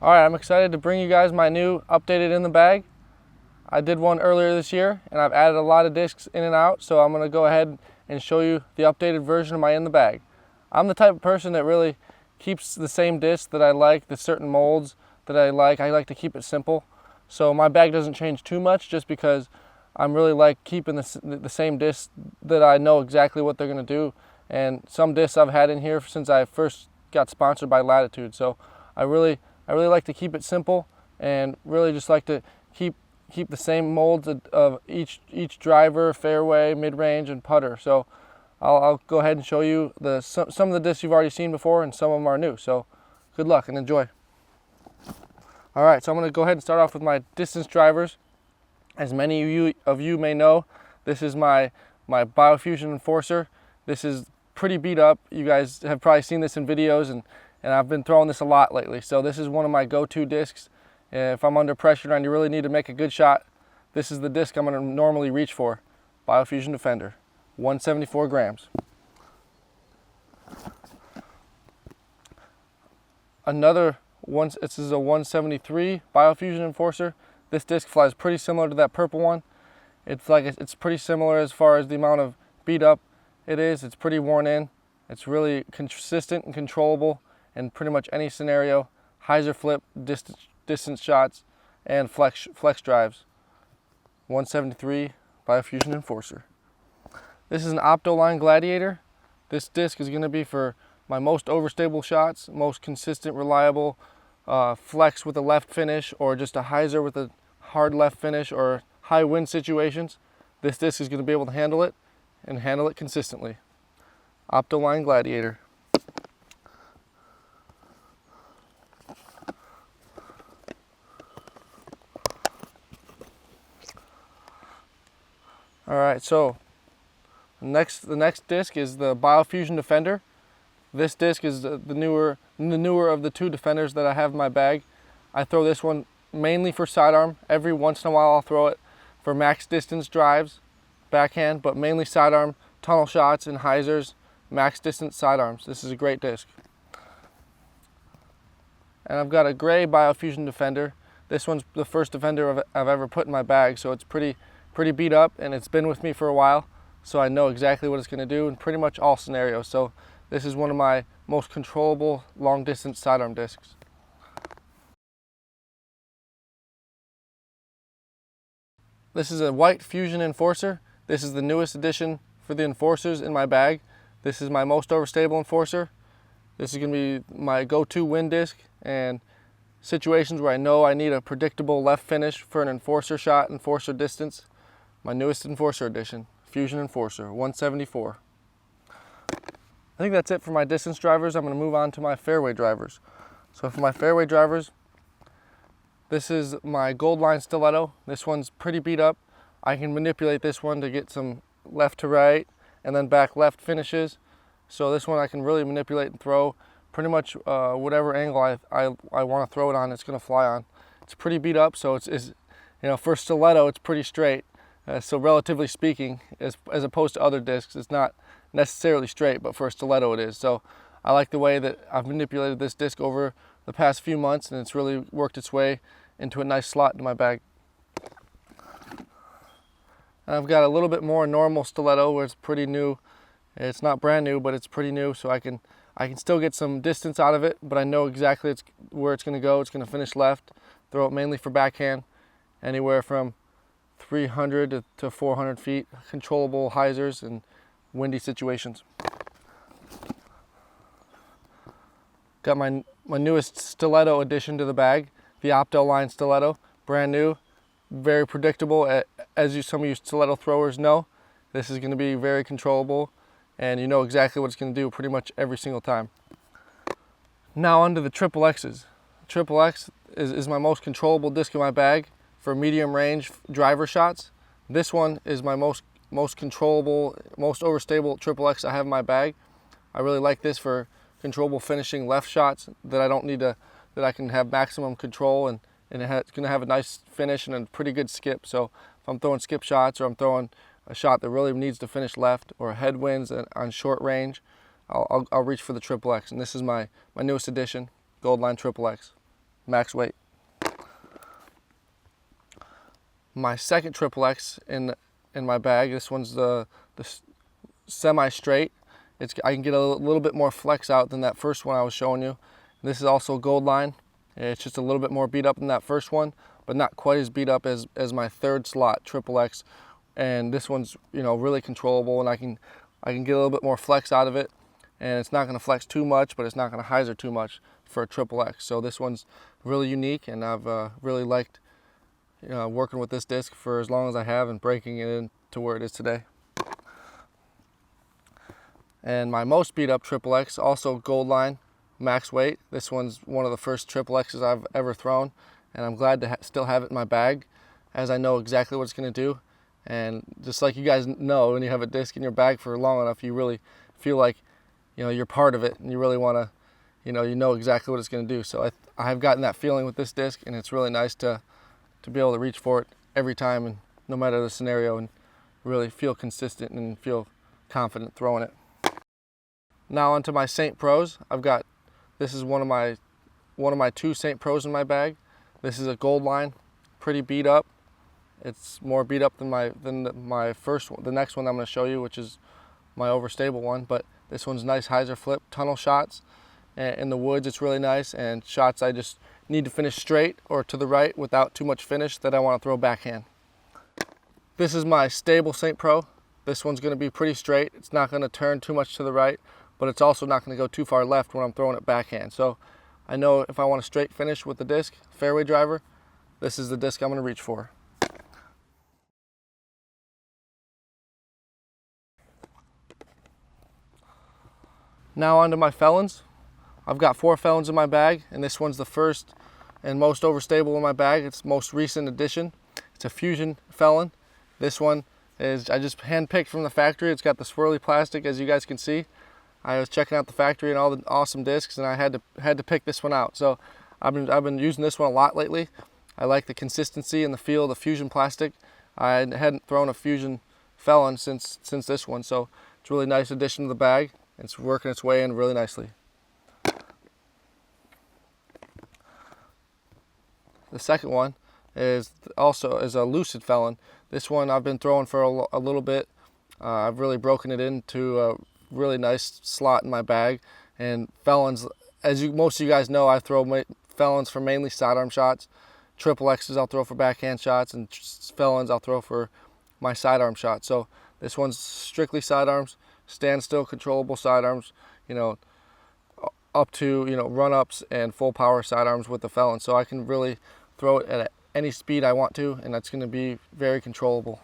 Alright, I'm excited to bring you guys my new updated In The Bag. I did one earlier this year and I've added a lot of discs in and out, so I'm going to go ahead and show you the updated version of my In The Bag. I'm the type of person that really keeps the same disc that I like, the certain molds that I like to keep it simple. So my bag doesn't change too much just because I'm really like keeping the same discs that I know exactly what they're going to do. And some discs I've had in here since I first got sponsored by Latitude. So I really like to keep it simple and really just like to keep the same molds of each driver, fairway, mid-range, and putter. So I'll go ahead and show you some of the discs you've already seen before, and some of them are new. So good luck and enjoy. All right, so I'm going to go ahead and start off with my distance drivers. As many of you may know, this is my Biofusion Enforcer. This is pretty beat up. You guys have probably seen this in videos, and I've been throwing this a lot lately. So this is one of my go-to discs. If I'm under pressure and you really need to make a good shot, this is the disc I'm going to normally reach for. Biofusion Defender, 174 grams. Another one, this is a 173 Biofusion Enforcer. This disc flies pretty similar to that purple one. It's pretty similar as far as the amount of beat up it is. It's pretty worn in. It's really consistent and controllable in pretty much any scenario. Hyzer flip, distance shots, and flex drives. 173 Biofusion Enforcer. This is an Optoline Gladiator. This disc is going to be for my most overstable shots, most consistent, reliable flex with a left finish, or just a hyzer with a hard left finish, or high wind situations. This disc is going to be able to handle it and handle it consistently. Optoline Gladiator. All right, so the next disc is the Biofusion Defender. This disc is the newer of the two Defenders that I have in my bag. I throw this one mainly for sidearm. Every once in a while I'll throw it for max distance drives, backhand, but mainly sidearm, tunnel shots and hyzers, max distance sidearms. This is a great disc. And I've got a gray Biofusion Defender. This one's the first Defender I've ever put in my bag, so it's pretty beat up, and it's been with me for a while, so I know exactly what it's going to do in pretty much all scenarios. So this is one of my most controllable long distance sidearm discs. This is a white Fusion Enforcer. This is the newest addition for the enforcers in my bag. This is my most overstable enforcer. This is going to be my go-to wind disc, and situations where I know I need a predictable left finish for an enforcer shot, enforcer distance. My newest Enforcer edition, Fusion Enforcer, 174. I think that's it for my distance drivers. I'm going to move on to my fairway drivers. So for my fairway drivers, this is my Goldline Stiletto. This one's pretty beat up. I can manipulate this one to get some left to right and then back left finishes. So this one I can really manipulate and throw pretty much whatever angle I want to throw it on, it's going to fly on. It's pretty beat up, so it's you know, for stiletto it's pretty straight. So relatively speaking, as opposed to other discs, it's not necessarily straight, but for a stiletto it is. So I like the way that I've manipulated this disc over the past few months, and it's really worked its way into a nice slot in my bag. And I've got a little bit more normal stiletto where it's pretty new. It's not brand new, but it's pretty new, so I can still get some distance out of it, but I know exactly where it's going to go. It's going to finish left. Throw it mainly for backhand, anywhere from 300 to 400 feet, controllable hyzers and windy situations. Got my newest stiletto addition to the bag, the Optoline Stiletto, brand new, very predictable. As some of you stiletto throwers know, this is going to be very controllable, and you know exactly what it's going to do pretty much every single time. Now onto the Triple X's. Triple X is my most controllable disc in my bag for medium range driver shots. This one is my most controllable, most overstable Triple X I have in my bag. I really like this for controllable finishing left shots that I don't need to, that I can have maximum control, and it's going to have a nice finish and a pretty good skip. So if I'm throwing skip shots, or I'm throwing a shot that really needs to finish left, or headwinds on short range, I'll reach for the Triple X. And this is my newest addition, Goldline Triple X, max weight. My second triple X in my bag, this one's the semi-straight. I can get a little bit more flex out than that first one I was showing you. This is also gold line. It's just a little bit more beat up than that first one, but not quite as beat up as my third slot triple X. And this one's, you know, really controllable, and I can get a little bit more flex out of it. And it's not going to flex too much, but it's not going to hyzer too much for a triple X. So this one's really unique, and I've really liked working with this disc for as long as I have and breaking it into where it is today. And my most beat up triple X, also gold line, max weight. This one's one of the first triple X's I've ever thrown, and I'm glad to still have it in my bag, as I know exactly what it's going to do. And just like you guys know, when you have a disc in your bag for long enough, you really feel like, you know, you're part of it, and you really want to, you know exactly what it's going to do. So I have gotten that feeling with this disc, and it's really nice to be able to reach for it every time, and no matter the scenario, and really feel consistent and feel confident throwing it. Now onto my St. Pros. This is one of my two St. Pros in my bag. This is a gold line, pretty beat up. It's more beat up than my first one, the next one I'm going to show you, which is my overstable one. But this one's nice hyzer flip, tunnel shots. In the woods, it's really nice, and shots I just need to finish straight or to the right without too much finish that I want to throw backhand. This is my stable St. Pro. This one's going to be pretty straight. It's not going to turn too much to the right, but it's also not going to go too far left when I'm throwing it backhand. So I know if I want a straight finish with the disc, fairway driver, this is the disc I'm going to reach for. Now onto my Felons. I've got 4 Felons in my bag, and this one's the first and most overstable in my bag. It's the most recent addition. It's a Fusion Felon. This one is, I just hand-picked from the factory. It's got the swirly plastic, as you guys can see. I was checking out the factory and all the awesome discs, and I had to pick this one out. So I've been using this one a lot lately. I like the consistency and the feel of the Fusion plastic. I hadn't thrown a Fusion Felon since this one, so it's a really nice addition to the bag. It's working its way in really nicely. The second one is a Lucid Felon. This one I've been throwing for a little bit. I've really broken it into a really nice slot in my bag. And Felons, as most of you guys know, I throw Felons for mainly sidearm shots. Triple X's I'll throw for backhand shots, and Felons I'll throw for my sidearm shots. So this one's strictly sidearms, standstill controllable sidearms, you know, up to, you know, run-ups and full power sidearms with the Felon. So I can really throw it at any speed I want to, and that's going to be very controllable.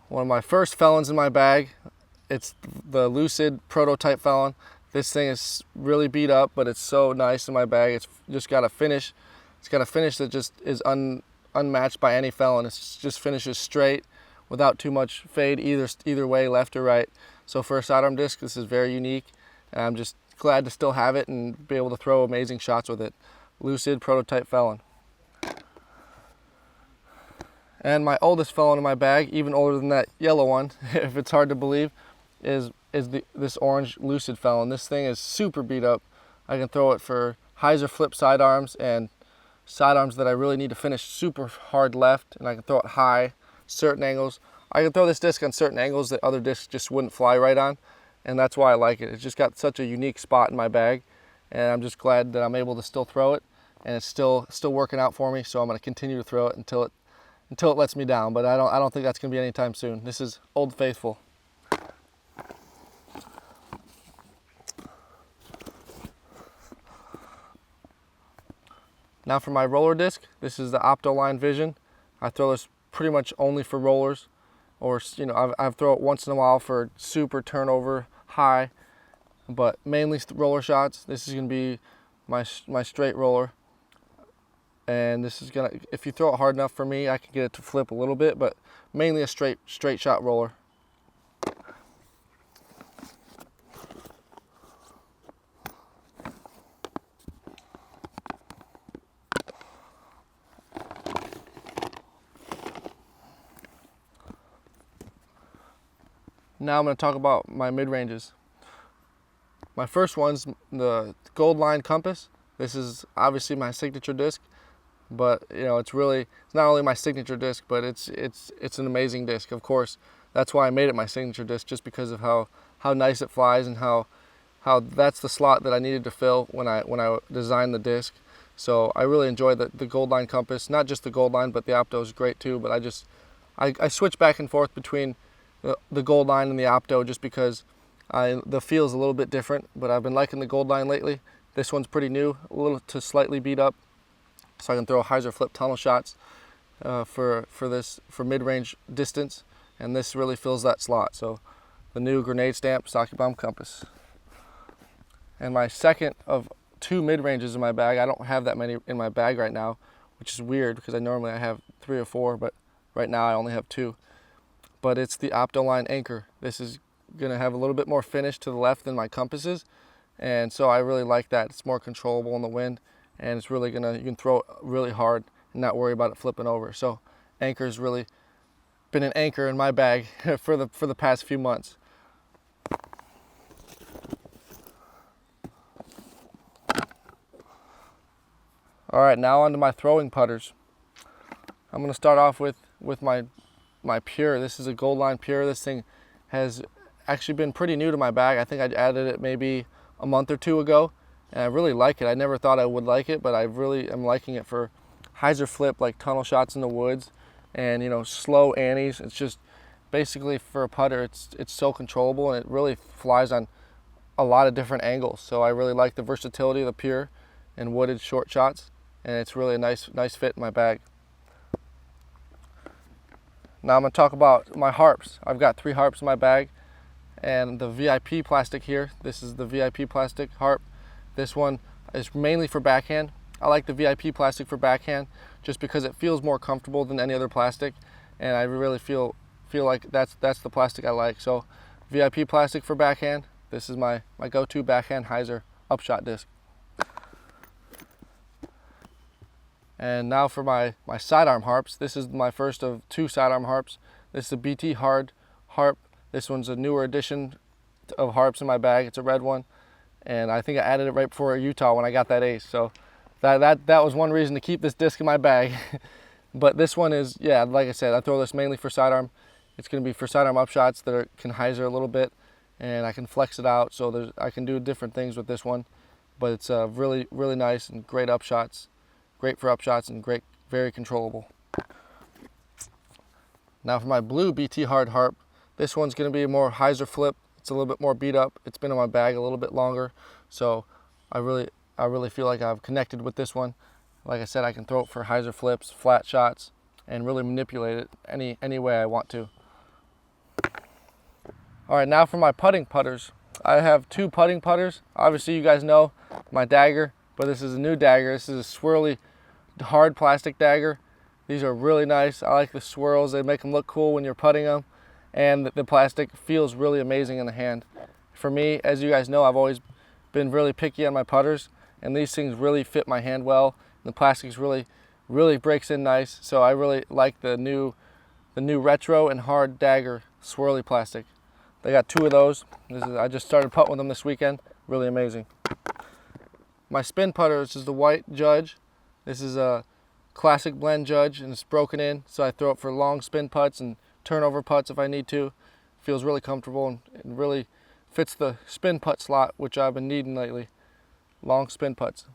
One of my first Felons in my bag, it's the Lucid Prototype Felon. This thing is really beat up, but it's so nice in my bag. It's just got a finish. It's got a finish that just is unmatched by any Felon. It just finishes straight without too much fade either way, left or right. So for a sidearm disc, this is very unique, and I'm just glad to still have it and be able to throw amazing shots with it. Lucid Prototype Felon. And my oldest Felon in my bag, even older than that yellow one, if it's hard to believe, is this orange Lucid Felon. This thing is super beat up. I can throw it for hyzer flip sidearms and sidearms that I really need to finish super hard left, and I can throw it high, certain angles. I can throw this disc on certain angles that other discs just wouldn't fly right on, and that's why I like it. It's just got such a unique spot in my bag, and I'm just glad that I'm able to still throw it, and it's still working out for me. So I'm going to continue to throw it until it lets me down. But I don't think that's going to be anytime soon. This is Old Faithful. Now for my roller disc, this is the Optoline Vision. I throw this pretty much only for rollers, or, you know, I throw it once in a while for super turnover high, but mainly roller shots. This is going to be my straight roller, and this is gonna, if you throw it hard enough for me, I can get it to flip a little bit, but mainly a straight shot roller. Now I'm going to talk about my mid-ranges. My first one's the gold line compass. This is obviously my signature disc, but you know, it's not only my signature disc, but it's an amazing disc. Of course, that's why I made it my signature disc, just because of how nice it flies and how that's the slot that I needed to fill when I designed the disc. So I really enjoy the gold line compass. Not just the gold line, but the Opto is great too. But I switch back and forth between the gold line and the Opto just because the feel is a little bit different. But I've been liking the gold line lately. This one's pretty new, a little to slightly beat up, so I can throw hyzer flip tunnel shots for mid-range distance, and this really fills that slot. So the new grenade stamp Wysocki bomb compass. And my second of 2 mid-ranges in my bag. I don't have that many in my bag right now, which is weird because normally I have 3 or 4, but right now I only have 2. But it's the Optoline Anchor. This is gonna have a little bit more finish to the left than my compasses, and so I really like that. It's more controllable in the wind, and it's really you can throw it really hard and not worry about it flipping over. So Anchor's really been an anchor in my bag for the past few months. All right, now onto my throwing putters. I'm gonna start off with my Pure. This is a gold line Pure. This thing has actually been pretty new to my bag. I think I added it maybe a month or 2 ago, and I really like it. I never thought I would like it, but I really am liking it for hyzer flip, like tunnel shots in the woods, and you know, slow annies. It's just basically for a putter, it's so controllable, and it really flies on a lot of different angles. So I really like the versatility of the Pure and wooded short shots, and it's really a nice fit in my bag. Now I'm going to talk about my harps. I've got 3 harps in my bag, and the VIP plastic here, this is the VIP plastic harp. This one is mainly for backhand. I like the VIP plastic for backhand just because it feels more comfortable than any other plastic, and I really feel like that's the plastic I like. So VIP plastic for backhand. This is my go-to backhand hyzer upshot disc. And now for my sidearm harps. This is my first of 2 sidearm harps. This is a BT Hard Harp. This one's a newer addition of harps in my bag. It's a red one, and I think I added it right before Utah when I got that ace. So that was one reason to keep this disc in my bag. But this one is, yeah, like I said, I throw this mainly for sidearm. It's going to be for sidearm upshots that can hyzer a little bit, and I can flex it out. So I can do different things with this one, but it's really nice and great upshots. Great for upshots and great, very controllable. Now for my blue BT Hard Harp, this one's going to be more hyzer flip. It's a little bit more beat up. It's been in my bag a little bit longer, so I really feel like I've connected with this one. Like I said, I can throw it for hyzer flips, flat shots, and really manipulate it any way I want to. All right, now for my putting putters. I have 2 putting putters. Obviously, you guys know my dagger, but this is a new dagger. This is a swirly hard plastic dagger. These are really nice. I like the swirls. They make them look cool when you're putting them, and the plastic feels really amazing in the hand. For me, as you guys know, I've always been really picky on my putters, and these things really fit my hand well. The plastics really breaks in nice, so I really like the new retro and hard dagger swirly plastic. They got 2 of those. I just started putting with them this weekend. Really amazing. My spin putter, this is the white Judge. This is a classic blend Judge, and it's broken in, so I throw it for long spin putts and turnover putts if I need to. Feels really comfortable and really fits the spin putt slot, which I've been needing lately. Long spin putts.